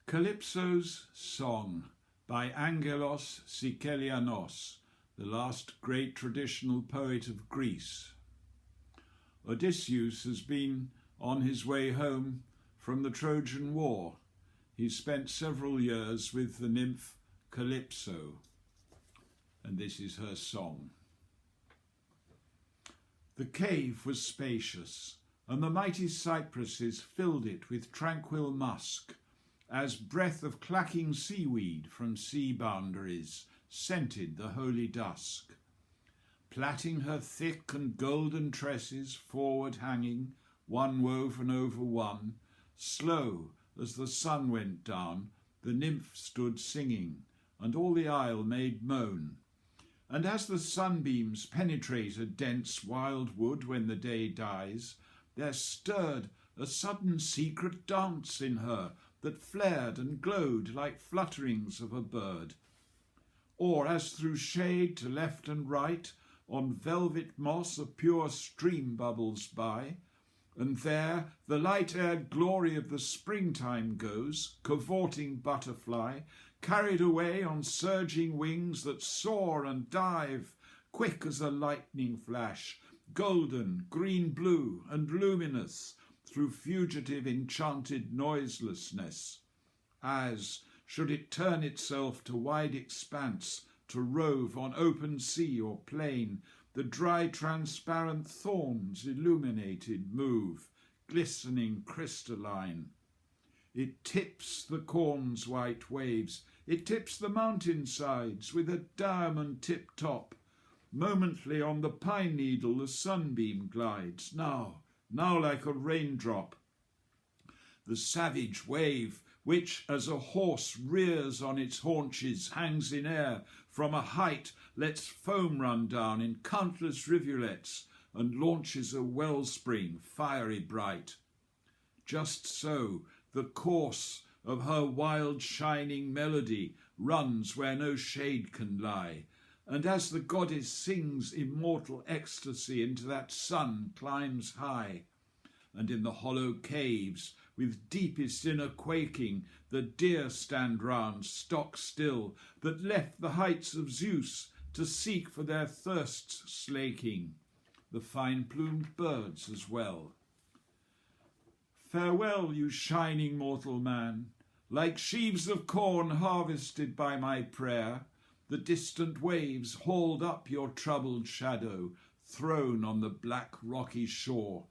Calypso's Song by Ángelos Sikelianós, the last great traditional poet of Greece. Odysseus has been on his way home from the Trojan War. He spent several years with the nymph Calypso, and this is her song. The cave was spacious, and the mighty cypresses filled it with tranquil musk, as breath of clacking seaweed from sea boundaries scented the holy dusk. Plaiting her thick and golden tresses forward hanging, one woven over one, slow as the sun went down, the nymph stood singing, and all the isle made moan. And as the sunbeams penetrate a dense wild wood when the day dies, there stirred a sudden secret dance in her that flared and glowed like flutterings of a bird. Or as through shade to left and right, on velvet moss a pure stream bubbles by, and there the light-aired glory of the springtime goes, cavorting butterfly, carried away on surging wings that soar and dive, quick as a lightning flash, golden, green-blue, and luminous, through fugitive enchanted noiselessness, as, should it turn itself to wide expanse, to rove on open sea or plain, the dry transparent thorns illuminated move, glistening crystalline. It tips the corn's white waves, it tips the mountain-sides with a diamond tip-top. Momently on the pine needle the sunbeam glides, now like a raindrop. The savage wave, which as a horse rears on its haunches, hangs in air, from a height lets foam run down in countless rivulets, and launches a wellspring fiery bright. Just so the course of her wild shining melody runs where no shade can lie, and as the goddess sings immortal ecstasy into that sun climbs high, and in the hollow caves with deepest inner quaking the deer stand round stock still, that left the heights of Zeus to seek for their thirsts slaking, the fine-plumed birds as well. Farewell, you shining mortal man, like sheaves of corn harvested by my prayer, the distant waves hauled up your troubled shadow, thrown on the black rocky shore.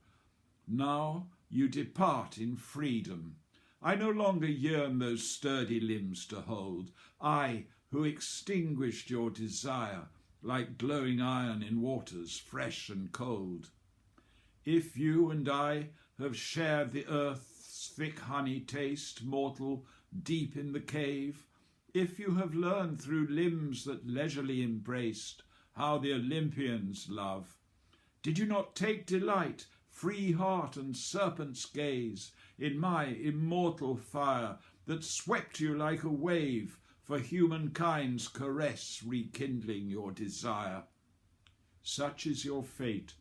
Now you depart in freedom. I no longer yearn those sturdy limbs to hold, I who extinguished your desire, like glowing iron in waters fresh and cold. If you and I have shared the earth's thick honey taste, mortal, deep in the cave, if you have learned through limbs that leisurely embraced how the Olympians love, did you not take delight, free heart and serpent's gaze, in my immortal fire that swept you like a wave, for humankind's caress rekindling your desire? Such is your fate.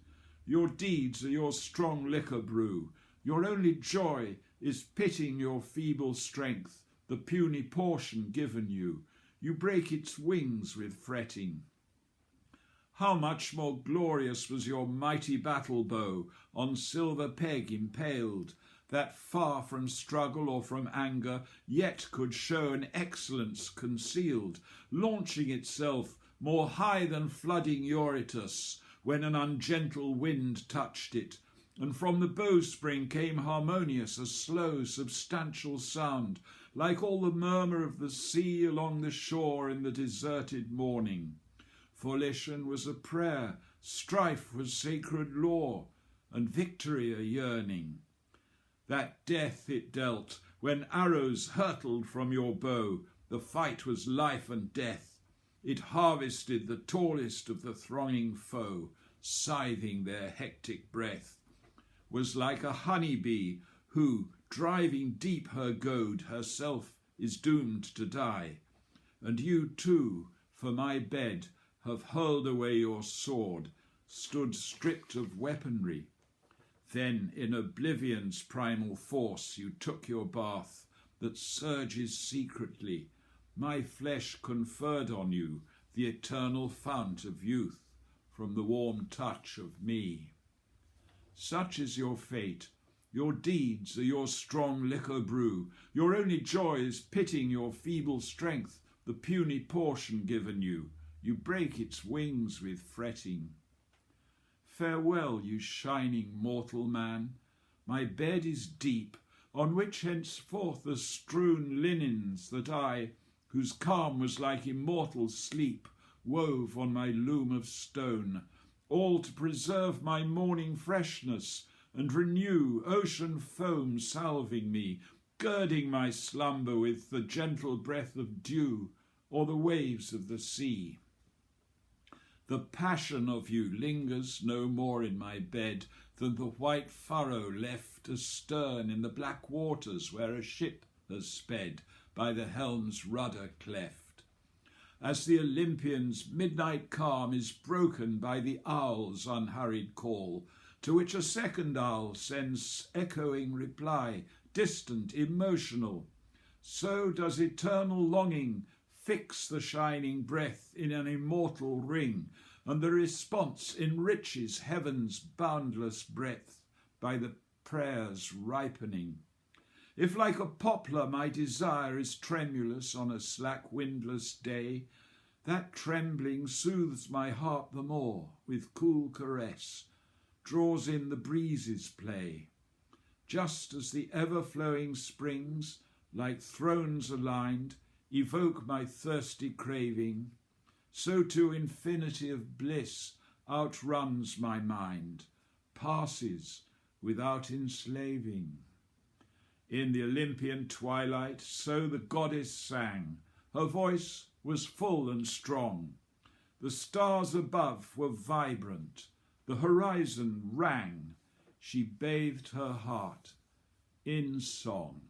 Your deeds are your strong liquor brew. Your only joy is pitting your feeble strength, the puny portion given you. You break its wings with fretting. How much more glorious was your mighty battle bow, on silver peg impaled, that far from struggle or from anger, yet could show an excellence concealed, launching itself more high than flooding Eurytus, when an ungentle wind touched it, and from the bowspring came harmonious a slow, substantial sound, like all the murmur of the sea along the shore in the deserted morning. Volition was a prayer, strife was sacred law, and victory a yearning. That death it dealt, when arrows hurtled from your bow, the fight was life and death. It harvested the tallest of the thronging foe, scything their hectic breath. Was like a honey-bee who, driving deep her goad, herself is doomed to die. And you too, for my bed, have hurled away your sword, stood stripped of weaponry. Then in oblivion's primal force you took your bath, that surges secretly, my flesh conferred on you the eternal fount of youth from the warm touch of me. Such is your fate. Your deeds are your strong liquor brew. Your only joy is pitting your feeble strength, the puny portion given you. You break its wings with fretting. Farewell, you shining mortal man. My bed is deep, on which henceforth are strewn linens that I, whose calm was like immortal sleep, wove on my loom of stone, all to preserve my morning freshness and renew ocean foam salving me, girding my slumber with the gentle breath of dew or the waves of the sea. The passion of you lingers no more in my bed than the white furrow left astern in the black waters where a ship has sped by the helm's rudder cleft. As the Olympian's midnight calm is broken by the owl's unhurried call, to which a second owl sends echoing reply, distant, emotional, so does eternal longing fix the shining breath in an immortal ring, and the response enriches heaven's boundless breadth by the prayer's ripening. If like a poplar my desire is tremulous on a slack windless day, that trembling soothes my heart the more with cool caress, draws in the breeze's play. Just as the ever-flowing springs, like thrones aligned, evoke my thirsty craving, so too infinity of bliss outruns my mind, passes without enslaving. In the Olympian twilight, so the goddess sang. Her voice was full and strong. The stars above were vibrant. The horizon rang. She bathed her heart in song.